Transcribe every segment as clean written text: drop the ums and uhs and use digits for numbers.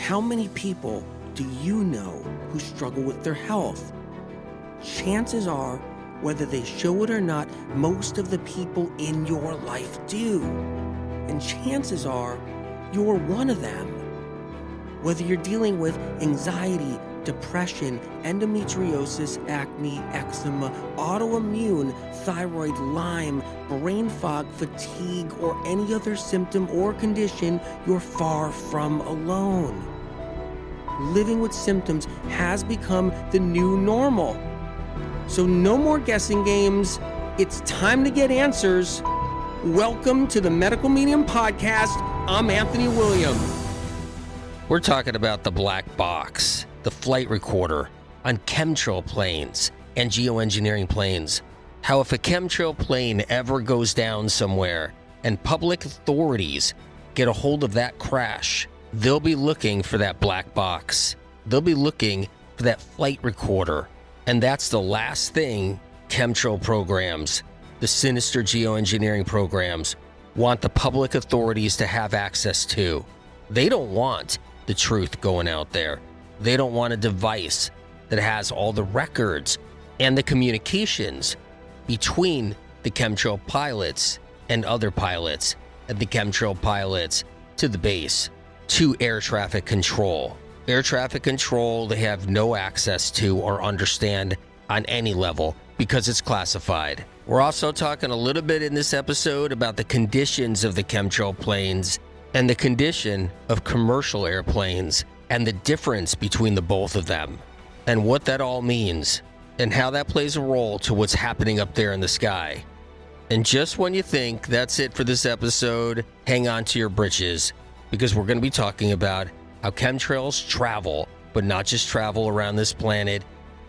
How many people do you know who struggle with their health? Chances are, whether they show it or not, most of the people in your life do. And chances are, you're one of them. Whether you're dealing with anxiety, depression, endometriosis, acne, eczema, autoimmune, thyroid, Lyme, brain fog, fatigue, or any other symptom or condition, you're far from alone. Living with symptoms has become the new normal. So no more guessing games. It's time to get answers. Welcome to the Medical Medium Podcast. I'm Anthony William. We're talking about the black box, the flight recorder on chemtrail planes and geoengineering planes. How if a chemtrail plane ever goes down somewhere and public authorities get a hold of that crash, they'll be looking for that black box. They'll be looking for that flight recorder. And that's the last thing chemtrail programs, the sinister geoengineering programs, want the public authorities to have access to. They don't want the truth going out there. They don't want a device that has all the records and the communications between the chemtrail pilots and other pilots, and the chemtrail pilots to the base, to air traffic control. Air traffic control, they have no access to or understand on any level because it's classified. We're also talking a little bit in this episode about the conditions of the chemtrail planes and the condition of commercial airplanes and the difference between the both of them and what that all means and how that plays a role to what's happening up there in the sky. And just when you think that's it for this episode, hang on to your britches, because we're going to be talking about how chemtrails travel, but not just travel around this planet,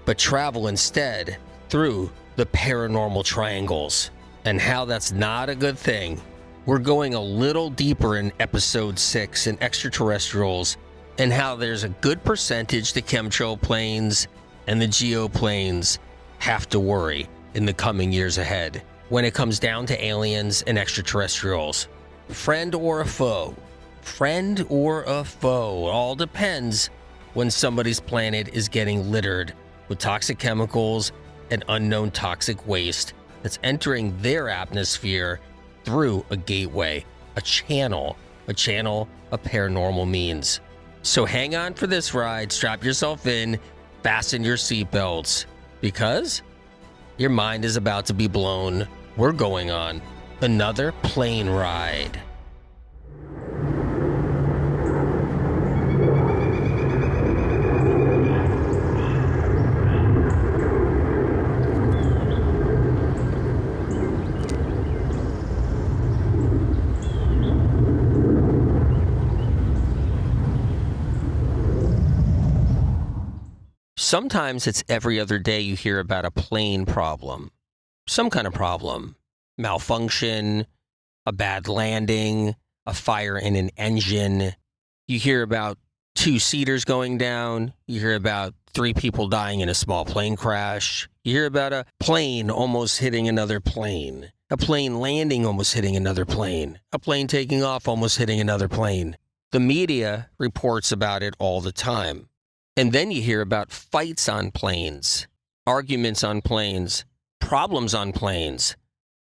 but travel instead through the paranormal triangles, and how that's not a good thing. We're going a little deeper in episode 6 in extraterrestrials, and how there's a good percentage the chemtrail planes and the geoplanes have to worry in the coming years ahead when it comes down to aliens and extraterrestrials. Friend or a foe? Friend or a foe? It all depends when somebody's planet is getting littered with toxic chemicals and unknown toxic waste that's entering their atmosphere through a gateway, a channel of paranormal means. So hang on for this ride, strap yourself in, fasten your seatbelts, because your mind is about to be blown. We're going on another plane ride. Sometimes it's every other day you hear about a plane problem, some kind of problem, malfunction, a bad landing, a fire in an engine. You hear about 2-seaters going down. You hear about 3 people dying in a small plane crash. You hear about a plane almost hitting another plane, a plane landing almost hitting another plane, a plane taking off almost hitting another plane. The media reports about it all the time. And then you hear about fights on planes, arguments on planes, problems on planes,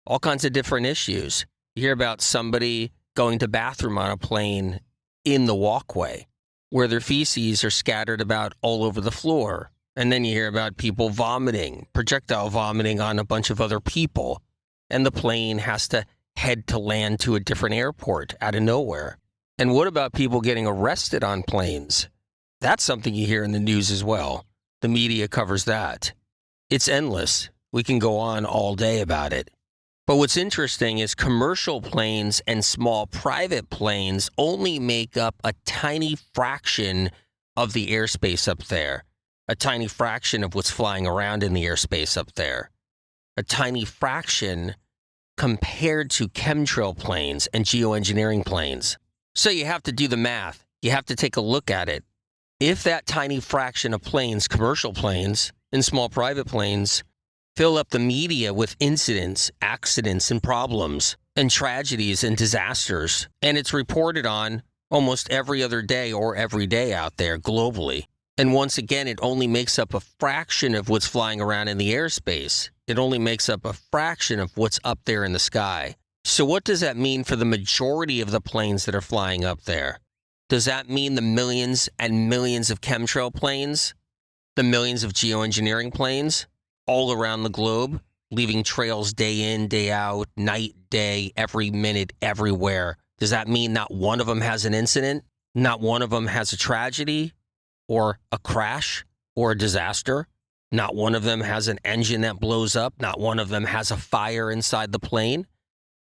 all kinds of different issues. You hear about somebody going to bathroom on a plane in the walkway where their feces are scattered about all over the floor. And then you hear about people vomiting, projectile vomiting on a bunch of other people. And the plane has to head to land to a different airport out of nowhere. And what about people getting arrested on planes? That's something you hear in the news as well. The media covers that. It's endless. We can go on all day about it. But what's interesting is commercial planes and small private planes only make up a tiny fraction of the airspace up there. A tiny fraction of what's flying around in the airspace up there. A tiny fraction compared to chemtrail planes and geoengineering planes. So you have to do the math. You have to take a look at it. If that tiny fraction of planes, commercial planes and small private planes, fill up the media with incidents, accidents, and problems, and tragedies and disasters, and it's reported on almost every other day or every day out there globally. And once again, it only makes up a fraction of what's flying around in the airspace. It only makes up a fraction of what's up there in the sky. So what does that mean for the majority of the planes that are flying up there? Does that mean the millions and millions of chemtrail planes? The millions of geoengineering planes all around the globe, leaving trails day in, day out, night, day, every minute, everywhere? Does that mean not one of them has an incident? Not one of them has a tragedy or a crash or a disaster? Not one of them has an engine that blows up? Not one of them has a fire inside the plane?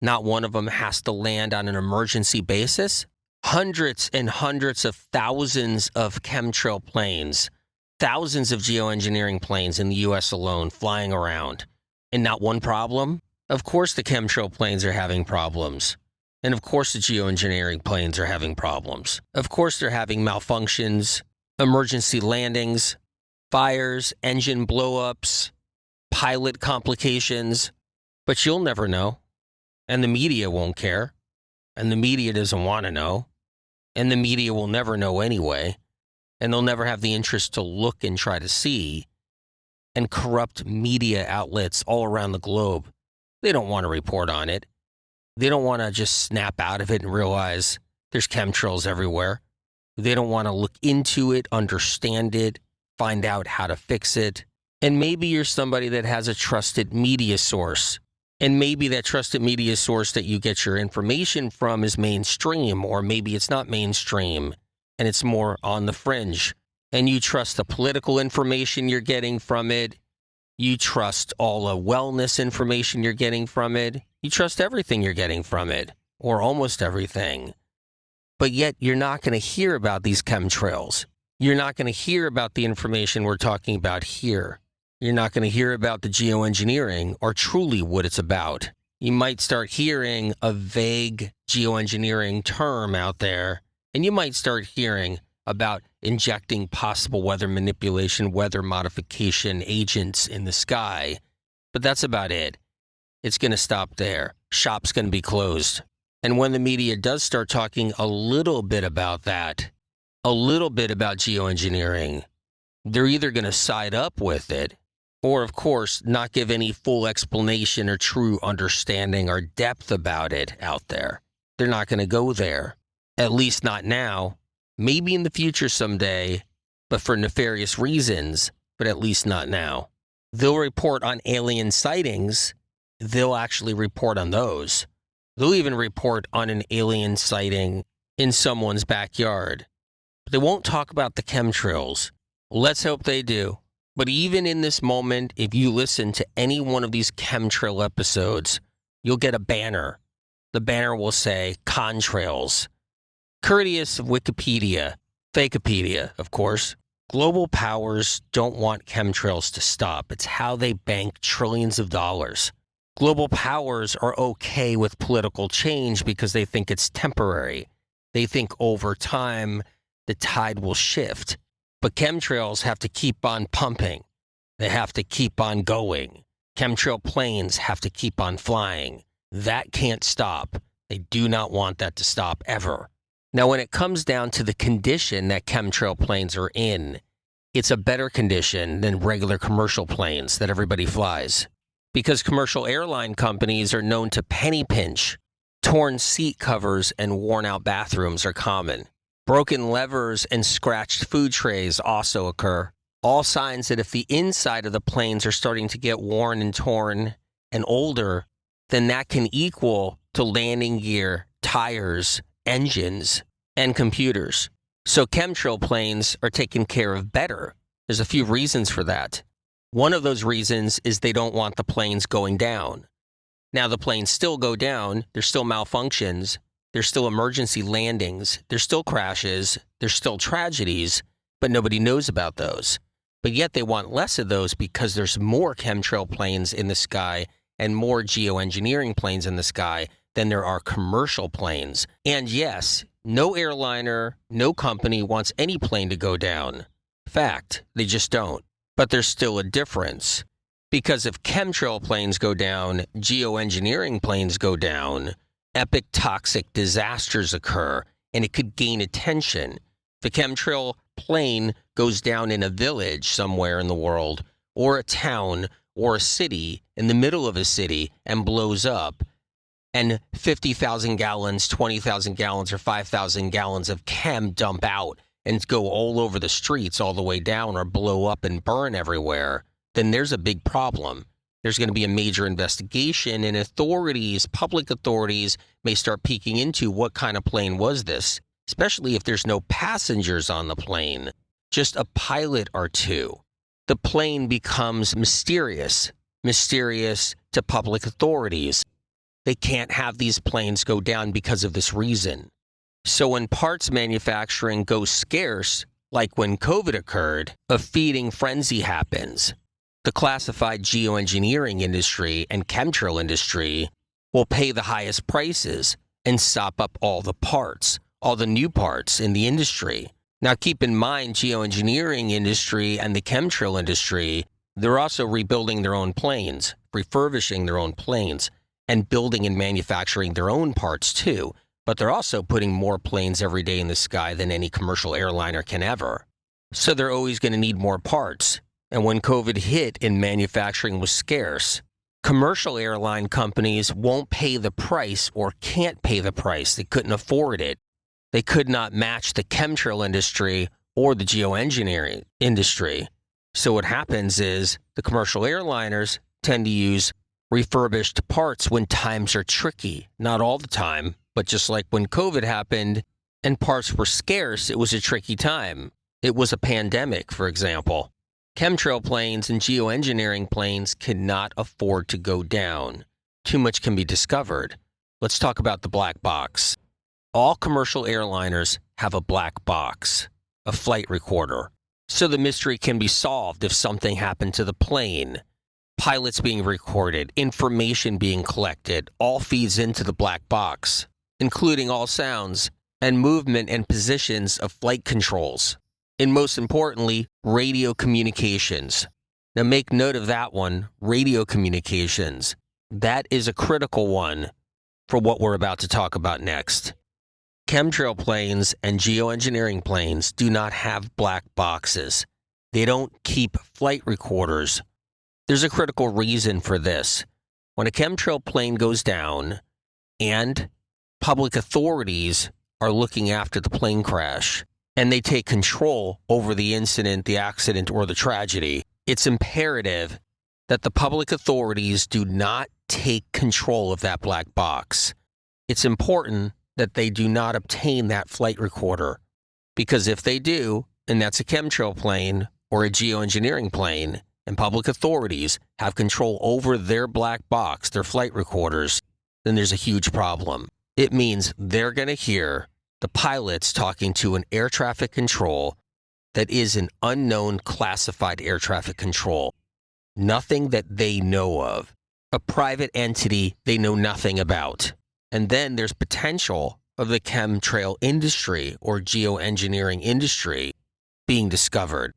Not one of them has to land on an emergency basis? Hundreds and hundreds of thousands of chemtrail planes, thousands of geoengineering planes in the U.S. alone flying around. And not one problem? Of course the chemtrail planes are having problems. And of course the geoengineering planes are having problems. Of course they're having malfunctions, emergency landings, fires, engine blowups, pilot complications. But you'll never know. And the media won't care. And the media doesn't want to know. And the media will never know anyway. And they'll never have the interest to look and try to see. And corrupt media outlets all around the globe, they don't want to report on it. They don't want to just snap out of it and realize there's chemtrails everywhere. They don't want to look into it, understand it, find out how to fix it. And maybe you're somebody that has a trusted media source. And maybe that trusted media source that you get your information from is mainstream, or maybe it's not mainstream and it's more on the fringe. And you trust the political information you're getting from it. You trust all the wellness information you're getting from it. You trust everything you're getting from it, or almost everything. But yet you're not going to hear about these chemtrails. You're not going to hear about the information we're talking about here. You're not going to hear about the geoengineering or truly what it's about. You might start hearing a vague geoengineering term out there, and you might start hearing about injecting possible weather manipulation, weather modification agents in the sky. But that's about it. It's going to stop there. Shop's going to be closed. And when the media does start talking a little bit about that, a little bit about geoengineering, they're either going to side up with it, or, of course, not give any full explanation or true understanding or depth about it out there. They're not going to go there, at least not now. Maybe in the future someday, but for nefarious reasons, but at least not now. They'll report on alien sightings. They'll actually report on those. They'll even report on an alien sighting in someone's backyard. But they won't talk about the chemtrails. Let's hope they do. But even in this moment, if you listen to any one of these chemtrail episodes, you'll get a banner. The banner will say, Contrails. Courteous of Wikipedia, Fakepedia, of course. Global powers don't want chemtrails to stop. It's how they bank trillions of dollars. Global powers are okay with political change because they think it's temporary. They think over time, the tide will shift. But chemtrails have to keep on pumping. They have to keep on going. Chemtrail planes have to keep on flying. That can't stop. They do not want that to stop ever. Now, when it comes down to the condition that chemtrail planes are in, it's a better condition than regular commercial planes that everybody flies. Because commercial airline companies are known to penny pinch. Torn seat covers and worn-out bathrooms are common. Broken levers and scratched food trays also occur. All signs that if the inside of the planes are starting to get worn and torn and older, then that can equal to landing gear, tires, engines, and computers. So chemtrail planes are taken care of better. There's a few reasons for that. One of those reasons is they don't want the planes going down. Now the planes still go down, there's still malfunctions, there's still emergency landings, there's still crashes, there's still tragedies, but nobody knows about those. But yet they want less of those because there's more chemtrail planes in the sky and more geoengineering planes in the sky than there are commercial planes. And yes, no airliner, no company wants any plane to go down. Fact, they just don't. But there's still a difference. Because if chemtrail planes go down, geoengineering planes go down, epic toxic disasters occur, and it could gain attention. If a chemtrail plane goes down in a village somewhere in the world, or a town, or a city, in the middle of a city, and blows up, and 50,000 gallons, 20,000 gallons, or 5,000 gallons of chem dump out and go all over the streets all the way down or blow up and burn everywhere, then there's a big problem. There's going to be a major investigation, and authorities, public authorities, may start peeking into what kind of plane was this, especially if there's no passengers on the plane, just a pilot or two. The plane becomes mysterious to public authorities. They can't have these planes go down because of this reason. So when parts manufacturing goes scarce, like when COVID occurred, a feeding frenzy happens. The classified geoengineering industry and chemtrail industry will pay the highest prices and sop up all the parts, all the new parts in the industry. Now keep in mind, geoengineering industry and the chemtrail industry, they're also rebuilding their own planes, refurbishing their own planes, and building and manufacturing their own parts too. But they're also putting more planes every day in the sky than any commercial airliner can ever. So they're always going to need more parts. And when COVID hit and manufacturing was scarce, commercial airline companies won't pay the price or can't pay the price. They couldn't afford it. They could not match the chemtrail industry or the geoengineering industry. So what happens is the commercial airliners tend to use refurbished parts when times are tricky. Not all the time, but just like when COVID happened and parts were scarce, it was a tricky time. It was a pandemic, for example. Chemtrail planes and geoengineering planes cannot afford to go down. Too much can be discovered. Let's talk about the black box. All commercial airliners have a black box, a flight recorder. So the mystery can be solved if something happened to the plane. Pilots being recorded, information being collected, all feeds into the black box, including all sounds and movement and positions of flight controls. And most importantly, radio communications. Now make note of that one, radio communications. That is a critical one for what we're about to talk about next. Chemtrail planes and geoengineering planes do not have black boxes. They don't keep flight recorders. There's a critical reason for this. When a chemtrail plane goes down and public authorities are looking after the plane crash and they take control over the incident, the accident, or the tragedy, it's imperative that the public authorities do not take control of that black box. It's important that they do not obtain that flight recorder, because if they do, and that's a chemtrail plane or a geoengineering plane, and public authorities have control over their black box, their flight recorders, then there's a huge problem. It means they're going to hear the pilots talking to an air traffic control that is an unknown classified air traffic control. Nothing that they know of. A private entity they know nothing about. And then there's potential of the chemtrail industry or geoengineering industry being discovered,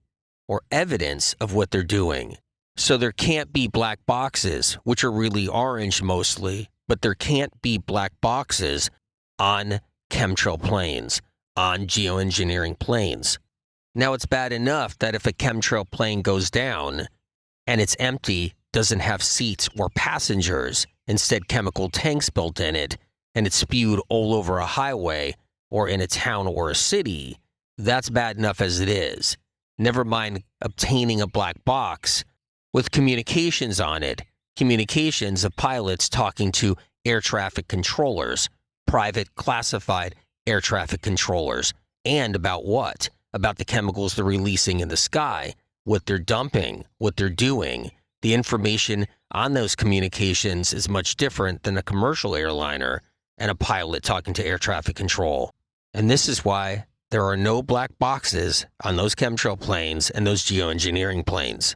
or evidence of what they're doing. So there can't be black boxes, which are really orange mostly, but there can't be black boxes on chemtrail planes, on geoengineering planes. Now it's bad enough that if a chemtrail plane goes down and it's empty, doesn't have seats or passengers, instead chemical tanks built in it, and it's spewed all over a highway or in a town or a city, that's bad enough as it is. Never mind obtaining a black box with communications on it, communications of pilots talking to air traffic controllers, private classified air traffic controllers, and about what? About the chemicals they're releasing in the sky, what they're dumping, what they're doing. The information on those communications is much different than a commercial airliner and a pilot talking to air traffic control. And this is why there are no black boxes on those chemtrail planes and those geoengineering planes.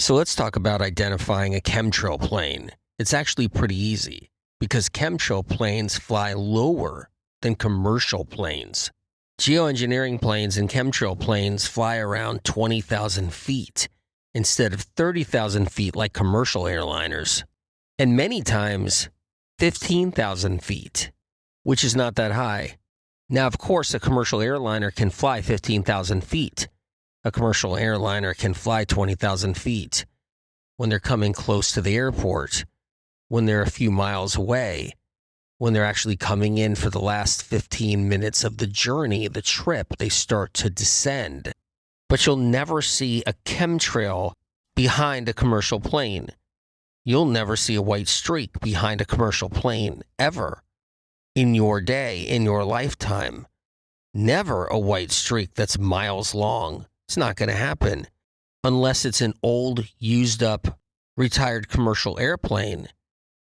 So let's talk about identifying a chemtrail plane. It's actually pretty easy because chemtrail planes fly lower than commercial planes. Geoengineering planes and chemtrail planes fly around 20,000 feet instead of 30,000 feet like commercial airliners, and many times 15,000 feet, which is not that high. Now, of course, a commercial airliner can fly 15,000 feet. A commercial airliner can fly 20,000 feet when they're coming close to the airport, when they're a few miles away, when they're actually coming in for the last 15 minutes of the journey, the trip, they start to descend. But you'll never see a chemtrail behind a commercial plane. You'll never see a white streak behind a commercial plane, ever. In your day, in your lifetime. Never a white streak that's miles long. It's not going to happen unless it's an old, used up, retired commercial airplane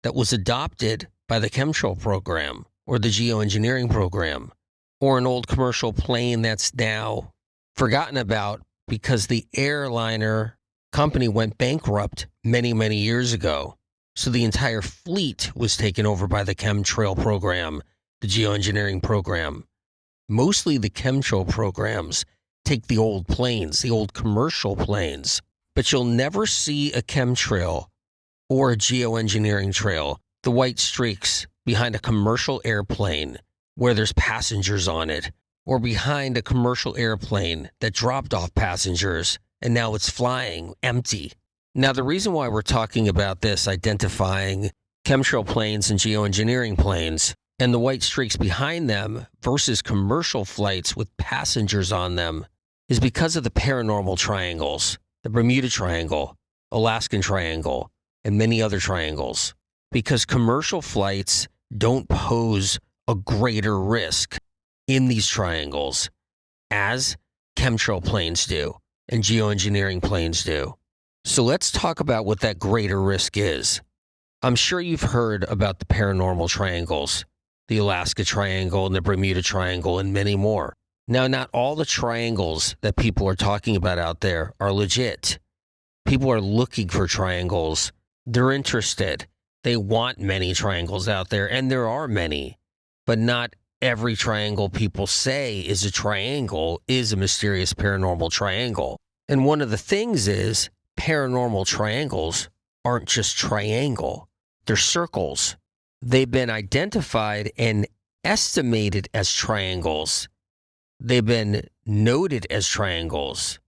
that was adopted by the chemtrail program or the geoengineering program, or an old commercial plane that's now forgotten about because the airliner company went bankrupt many, many years ago. So the entire fleet was taken over by the chemtrail program, the geoengineering program. Mostly the chemtrail programs take the old planes, the old commercial planes, but you'll never see a chemtrail or a geoengineering trail, the white streaks behind a commercial airplane where there's passengers on it, or behind a commercial airplane that dropped off passengers and now it's flying empty. Now, the reason why we're talking about this, identifying chemtrail planes and geoengineering planes and the white streaks behind them versus commercial flights with passengers on them, is because of the paranormal triangles, the Bermuda Triangle, Alaskan Triangle, and many other triangles. Because commercial flights don't pose a greater risk in these triangles as chemtrail planes do and geoengineering planes do. So let's talk about what that greater risk is. I'm sure you've heard about the paranormal triangles, the Alaska Triangle and the Bermuda Triangle and many more. Now, not all the triangles that people are talking about out there are legit. People are looking for triangles. They're interested. They want many triangles out there, and there are many. But not every triangle people say is a triangle is a mysterious paranormal triangle. And one of the things is paranormal triangles aren't just triangle. They're circles. They've been identified and estimated as triangles. They've been noted as triangles,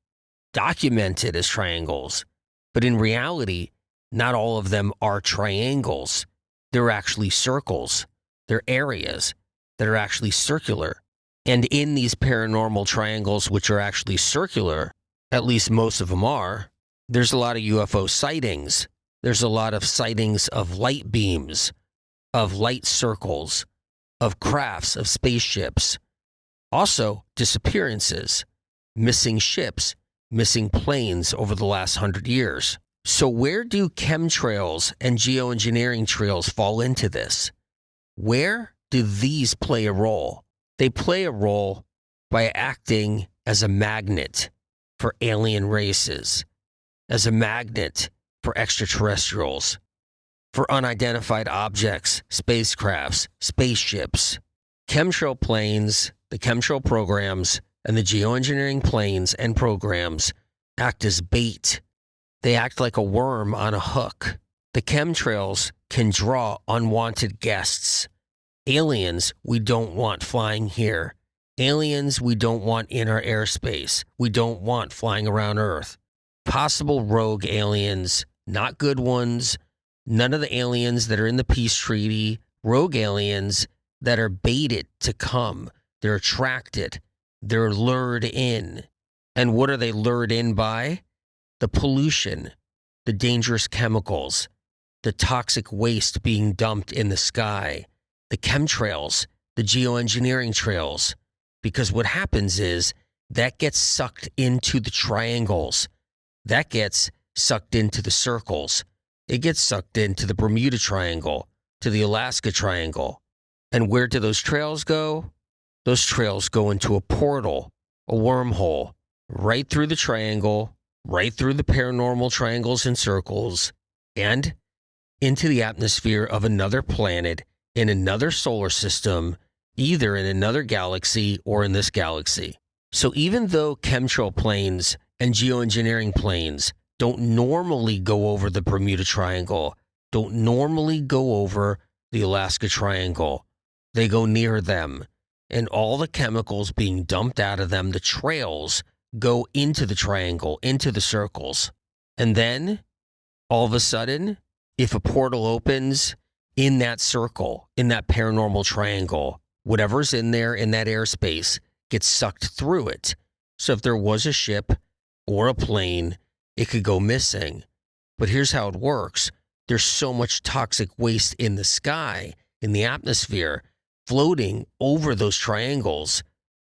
documented as triangles. But in reality, not all of them are triangles. They're actually circles. They're areas that are actually circular. And in these paranormal triangles, which are actually circular, at least most of them are, there's a lot of UFO sightings. There's a lot of sightings of light beams, of light circles, of crafts, of spaceships. Also, disappearances, missing ships, missing planes over the last 100 years. So where do chemtrails and geoengineering trails fall into this? Where do these play a role? They play a role by acting as a magnet for alien races, as a magnet for extraterrestrials, for unidentified objects, spacecrafts, spaceships. Chemtrail planes, the chemtrail programs, and the geoengineering planes and programs act as bait. They act like a worm on a hook. The chemtrails can draw unwanted guests. Aliens we don't want flying here. Aliens we don't want in our airspace. We don't want flying around Earth. Possible rogue aliens, not good ones. None of the aliens that are in the peace treaty. Rogue aliens that are baited to come. They're attracted. They're lured in. And what are they lured in by? The pollution, the dangerous chemicals, the toxic waste being dumped in the sky, the chemtrails, the geoengineering trails. Because what happens is that gets sucked into the triangles. That gets sucked into the circles. It gets sucked into the Bermuda Triangle, to the Alaska Triangle. And where do those trails go? Those trails go into a portal, a wormhole, right through the triangle, right through the paranormal triangles and circles and into the atmosphere of another planet in another solar system, either in another galaxy or in this galaxy. So even though chemtrail planes and geoengineering planes don't normally go over the Bermuda Triangle, don't normally go over the Alaska Triangle, they go near them. And all the chemicals being dumped out of them, the trails, go into the triangle, into the circles. And then, all of a sudden, if a portal opens in that circle, in that paranormal triangle, whatever's in there in that airspace gets sucked through it. So if there was a ship or a plane, it could go missing. But here's how it works. There's so much toxic waste in the sky, in the atmosphere, floating over those triangles,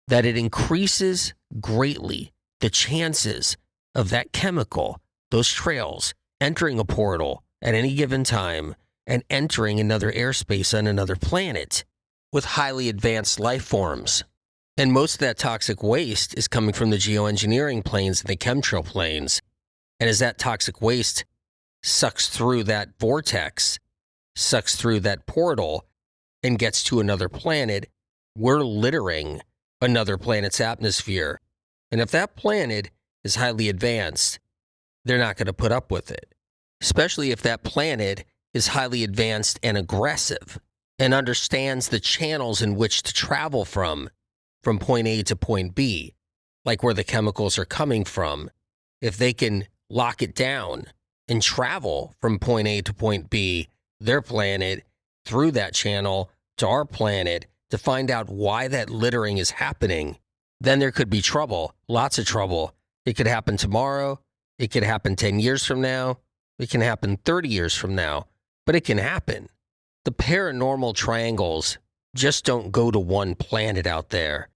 that it increases greatly the chances of that chemical, those trails, entering a portal at any given time and entering another airspace on another planet with highly advanced life forms. And most of that toxic waste is coming from the geoengineering planes and the chemtrail planes. And as that toxic waste sucks through that vortex, sucks through that portal, and gets to another planet, we're littering another planet's atmosphere. And if that planet is highly advanced, they're not going to put up with it. Especially if that planet is highly advanced and aggressive and understands the channels in which to travel from point A to point B, like where the chemicals are coming from. If they can lock it down and travel from point A to point B, their planet, through that channel to our planet, to find out why that littering is happening, then there could be trouble, lots of trouble. It could happen tomorrow. It could happen 10 years from now. It can happen 30 years from now, but it can happen. The paranormal triangles just don't go to one planet out there.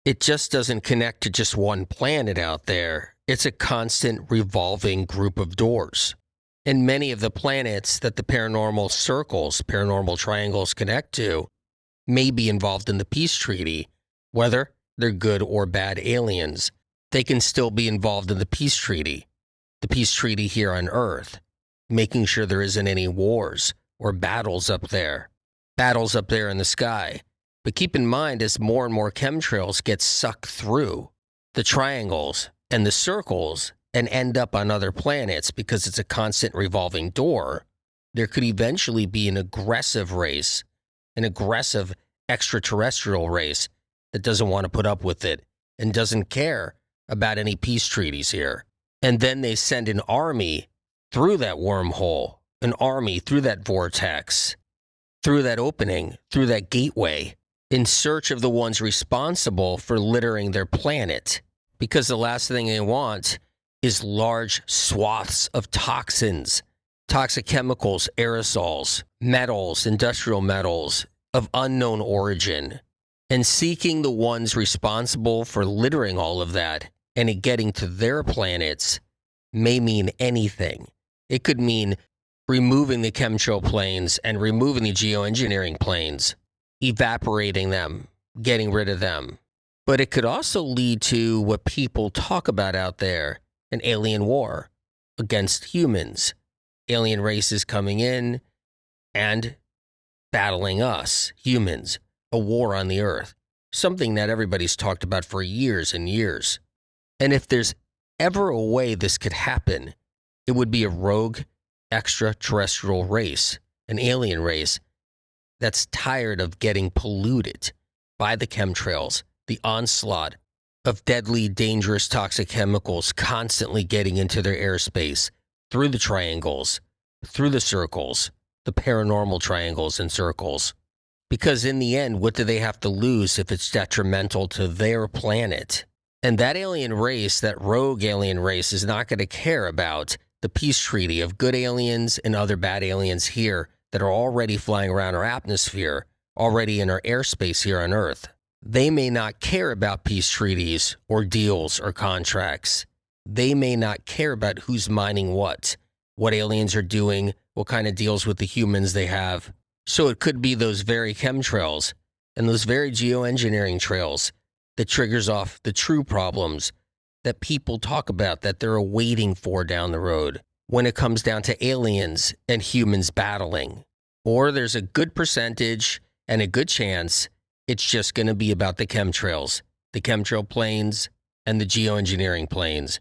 It just doesn't connect to just one planet out there. It's a constant revolving group of doors. And many of the planets that the paranormal circles, paranormal triangles connect to may be involved in the peace treaty, whether they're good or bad aliens. They can still be involved in the peace treaty here on Earth, making sure there isn't any wars or battles up there in the sky. But keep in mind, as more and more chemtrails get sucked through the triangles and the circles and end up on other planets because it's a constant revolving door, there could eventually be an aggressive race, an aggressive extraterrestrial race that doesn't want to put up with it and doesn't care about any peace treaties here. And then they send an army through that wormhole, an army through that vortex, through that opening, through that gateway, in search of the ones responsible for littering their planet. Because the last thing they want is large swaths of toxins, toxic chemicals, aerosols, metals, industrial metals of unknown origin, and seeking the ones responsible for littering all of that and it getting to their planets may mean anything. It could mean removing the chemtrail planes and removing the geoengineering planes, evaporating them, getting rid of them. But it could also lead to what people talk about out there, an alien war against humans. Alien races coming in and battling us, humans, a war on the Earth, something that everybody's talked about for years and years. And if there's ever a way this could happen, it would be a rogue extraterrestrial race, an alien race that's tired of getting polluted by the chemtrails, the onslaught of deadly, dangerous, toxic chemicals constantly getting into their airspace through the triangles, through the circles, the paranormal triangles and circles. Because in the end, what do they have to lose if it's detrimental to their planet? And that alien race, that rogue alien race, is not going to care about the peace treaty of good aliens and other bad aliens here that are already flying around our atmosphere, already in our airspace here on Earth. They may not care about peace treaties or deals or contracts. They may not care about who's mining what aliens are doing, what kind of deals with the humans they have. So it could be those very chemtrails and those very geoengineering trails that triggers off the true problems that people talk about that they're waiting for down the road when it comes down to aliens and humans battling. Or there's a good percentage and a good chance it's just going to be about the chemtrails, the chemtrail planes and the geoengineering planes,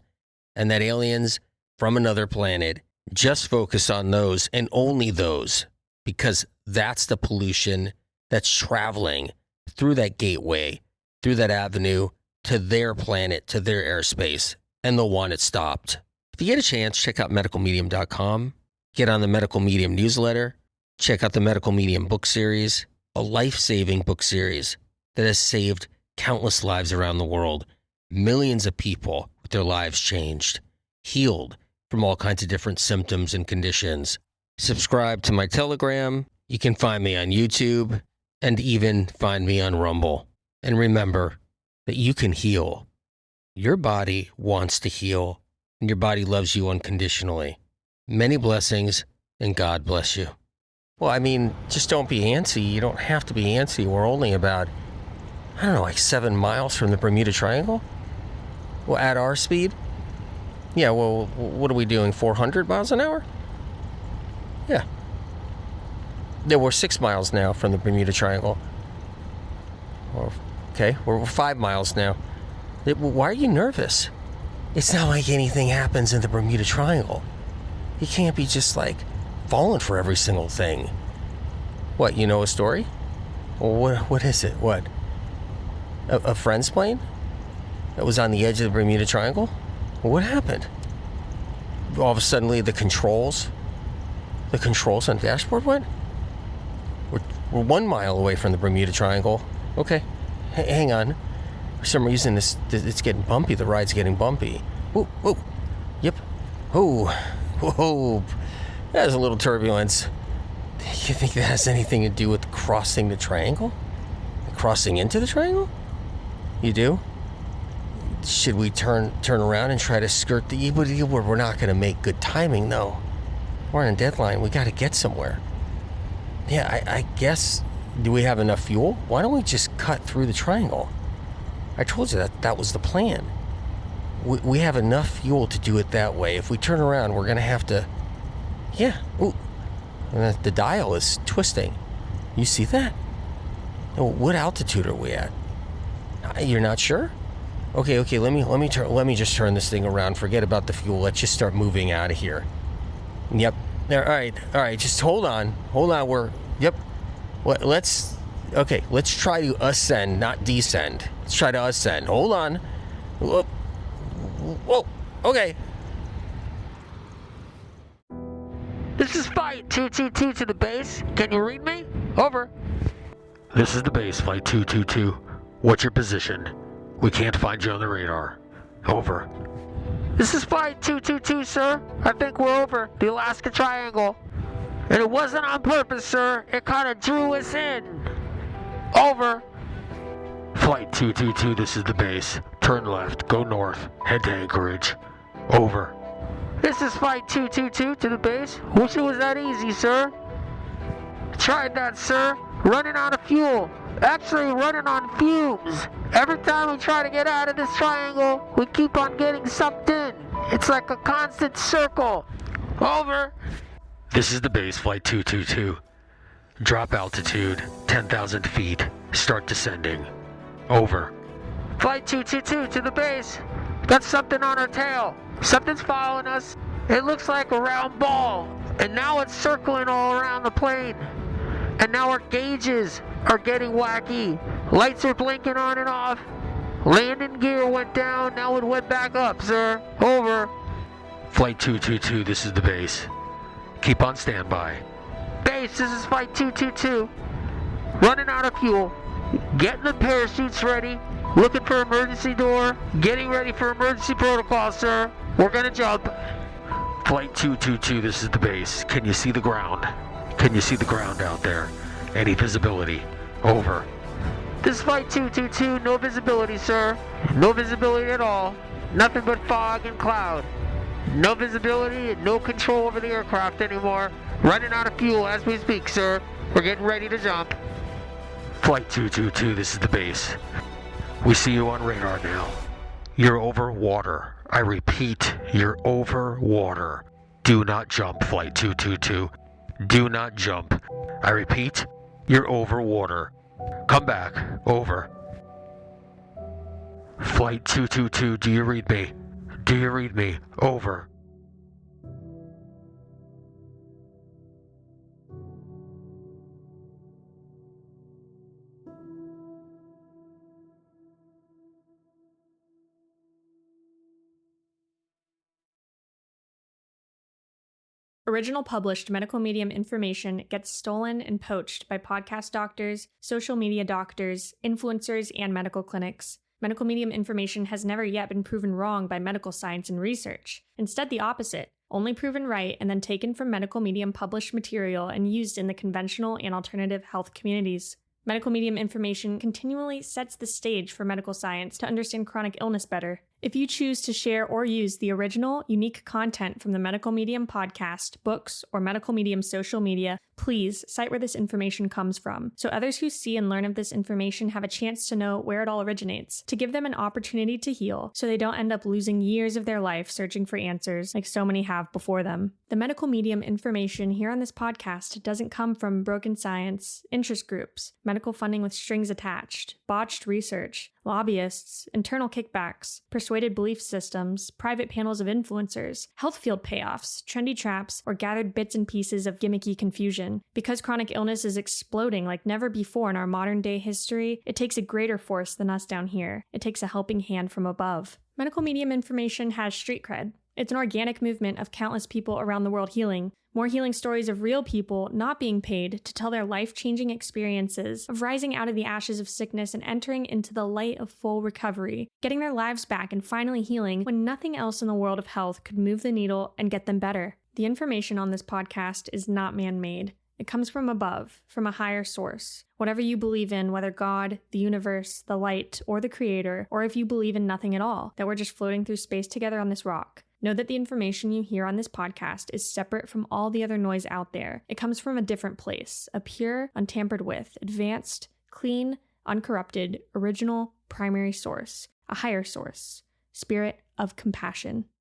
and that aliens from another planet just focus on those and only those, because that's the pollution that's traveling through that gateway, through that avenue to their planet, to their airspace, and they'll want it stopped. If you get a chance, check out medicalmedium.com, get on the Medical Medium newsletter, check out the Medical Medium book series, a life-saving book series that has saved countless lives around the world, millions of people with their lives changed, healed from all kinds of different symptoms and conditions. Subscribe to my Telegram. You can find me on YouTube and even find me on Rumble. And remember that you can heal. Your body wants to heal, and your body loves you unconditionally. Many blessings, and God bless you. Well, I mean, just don't be antsy. You don't have to be antsy. We're only about, like 7 miles from the Bermuda Triangle. Well, at our speed? Yeah, well, what are we doing, 400 miles an hour? Yeah. Yeah, we're 6 miles now from the Bermuda Triangle. Okay, we're 5 miles now. Why are you nervous? It's not like anything happens in the Bermuda Triangle. You can't be just falling for every single thing. What, you know a story? Well, what is it? What? A friend's plane? That was on the edge of the Bermuda Triangle? What happened? All of a sudden, the controls on the dashboard went? We're 1 mile away from the Bermuda Triangle. Okay, hang on. For some reason, it's getting bumpy. The ride's getting bumpy. Whoa. Yep. Whoa. There's a little turbulence. You think that has anything to do with crossing the triangle? Crossing into the triangle? You do? Should we turn around and try to skirt the we're not going to make good timing, though. We're on a deadline. We got to get somewhere. Yeah, I guess, do we have enough fuel? Why don't we just cut through the triangle? I told you that was the plan. We have enough fuel to do it that way. If we turn around, we're going to have to... Yeah. Ooh. And the dial is twisting. You see that? What altitude are we at? You're not sure? Okay. Let me just turn this thing around. Forget about the fuel. Let's just start moving out of here. Yep. All right. Just hold on. Yep. Let's try to ascend, not descend. Let's try to ascend. Hold on. Whoa. Okay. This is Flight 222 to the base. Can you read me? Over. This is the base, Flight 222. What's your position? We can't find you on the radar. Over. This is Flight 222, sir. I think we're over the Alaska Triangle. And it wasn't on purpose, sir. It kind of drew us in. Over. Flight 222, this is the base. Turn left, go north, head to Anchorage. Over. This is Flight 222 to the base. Wish it was that easy, sir. Tried that, sir. Running out of fuel. Actually running on fumes. Every time we try to get out of this triangle, we keep on getting sucked in. It's like a constant circle. Over. This is the base, Flight 222. Drop altitude, 10,000 feet. Start descending. Over. Flight 222 to the base. Got something on our tail. Something's following us. It looks like a round ball. And now it's circling all around the plane. And now our gauges are getting wacky. Lights are blinking on and off. Landing gear went down. Now it went back up, sir. Over. Flight 222, this is the base. Keep on standby. Base, this is Flight 222. Running out of fuel. Getting the parachutes ready. Looking for emergency door. Getting ready for emergency protocol, sir. We're gonna jump. Flight 222, this is the base. Can you see the ground? Can you see the ground out there? Any visibility? Over. This is Flight 222, no visibility, sir. No visibility at all. Nothing but fog and cloud. No visibility and no control over the aircraft anymore. Running out of fuel as we speak, sir. We're getting ready to jump. Flight 222, this is the base. We see you on radar now. You're over water. I repeat, you're over water. Do not jump, Flight 222. Do not jump. I repeat, you're over water. Come back. Over. Flight 222, do you read me? Do you read me? Over. Original published medical medium information gets stolen and poached by podcast doctors, social media doctors, influencers, and medical clinics. Medical medium information has never yet been proven wrong by medical science and research. Instead, the opposite, only proven right and then taken from medical medium published material and used in the conventional and alternative health communities. Medical medium information continually sets the stage for medical science to understand chronic illness better. If you choose to share or use the original, unique content from the Medical Medium podcast, books, or Medical Medium social media, please cite where this information comes from, so others who see and learn of this information have a chance to know where it all originates, to give them an opportunity to heal, so they don't end up losing years of their life searching for answers like so many have before them. The Medical Medium information here on this podcast doesn't come from broken science, interest groups, medical funding with strings attached, botched research, lobbyists, internal kickbacks, persuaded belief systems, private panels of influencers, health field payoffs, trendy traps, or gathered bits and pieces of gimmicky confusion. Because chronic illness is exploding like never before in our modern day history, it takes a greater force than us down here. It takes a helping hand from above. Medical medium information has street cred. It's an organic movement of countless people around the world healing. More healing stories of real people not being paid to tell their life-changing experiences of rising out of the ashes of sickness and entering into the light of full recovery, getting their lives back and finally healing when nothing else in the world of health could move the needle and get them better. The information on this podcast is not man-made. It comes from above, from a higher source. Whatever you believe in, whether God, the universe, the light, or the creator, or if you believe in nothing at all, that we're just floating through space together on this rock. Know that the information you hear on this podcast is separate from all the other noise out there. It comes from a different place, a pure, untampered with, advanced, clean, uncorrupted, original, primary source, a higher source, spirit of compassion.